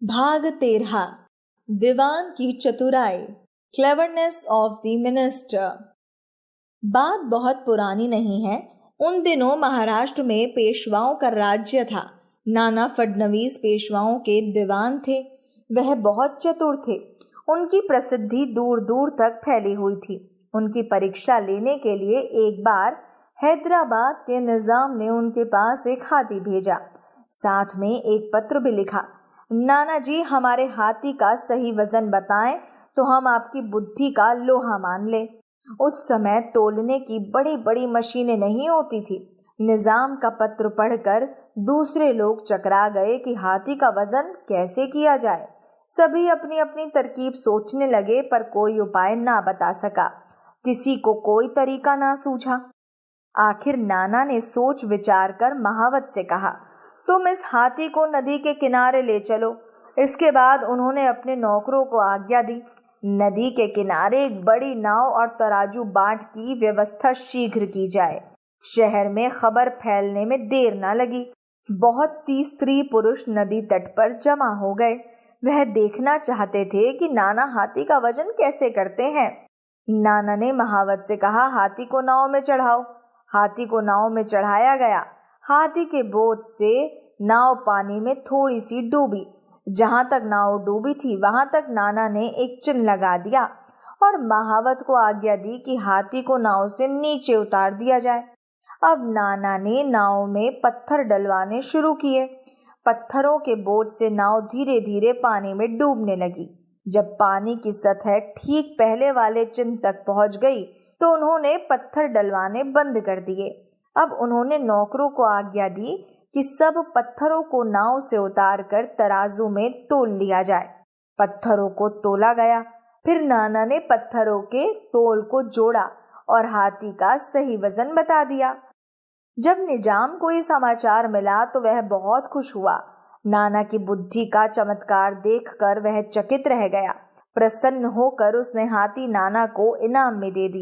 भाग 13 दीवान की चतुराई क्लेवरनेस ऑफ द मिनिस्टर। बात बहुत पुरानी नहीं है। उन दिनों महाराष्ट्र में पेशवाओं का राज्य था। नाना फडणवीस पेशवाओं के दीवान थे। वह बहुत चतुर थे। उनकी प्रसिद्धि दूर दूर तक फैली हुई थी। उनकी परीक्षा लेने के लिए एक बार हैदराबाद के निजाम ने उनके पास एक हाथी भेजा। साथ में एक पत्र भी लिखा, नाना जी हमारे हाथी का सही वजन बताएं तो हम आपकी बुद्धि का लोहा मान ले। उस समय तोलने की बड़ी बड़ी मशीनें नहीं होती थी। निजाम का पत्र पढ़कर दूसरे लोग चकरा गए कि हाथी का वजन कैसे किया जाए। सभी अपनी अपनी तरकीब सोचने लगे पर कोई उपाय ना बता सका। किसी को कोई तरीका ना सूझा। आखिर नाना ने सोच विचार कर महावत से कहा, तुम इस हाथी को नदी के किनारे ले चलो। इसके बाद उन्होंने अपने नौकरों को आज्ञा दी। नदी के किनारे एक बड़ी नाव और तराजू बाट की व्यवस्था शीघ्र की जाए। शहर में खबर फैलने में देर न लगी। बहुत सी स्त्री पुरुष नदी तट पर जमा हो गए। वह देखना चाहते थे कि नाना हाथी का वजन कैसे करते हैं। नाना ने महावत से कहा, हाथी को नाव में चढ़ाओ। हाथी को नाव में चढ़ाया गया। हाथी के बोझ से नाव पानी में थोड़ी सी डूबी। जहां तक नाव डूबी थी वहां तक नाना ने एक चिन्ह लगा दिया और महावत को आज्ञा दी कि हाथी को नाव से नीचे उतार दिया जाए। अब नाना ने नाव में पत्थर डलवाने शुरू किए। पत्थरों के बोझ से नाव धीरे धीरे पानी में डूबने लगी। जब पानी की सतह ठीक पहले वाले चिन्ह तक पहुंच गई तो उन्होंने पत्थर डलवाने बंद कर दिए। अब उन्होंने नौकरों को आज्ञा दी कि सब पत्थरों को नाव से उतारकर तराजू में तोल लिया जाए। पत्थरों को तोला गया। फिर नाना ने पत्थरों के तोल को जोड़ा और हाथी का सही वजन बता दिया। जब निजाम को ये समाचार मिला तो वह बहुत खुश हुआ। नाना की बुद्धि का चमत्कार देखकर वह चकित रह गया। प्रसन्न होकर उसने हाथी नाना को इनाम में दे दिया।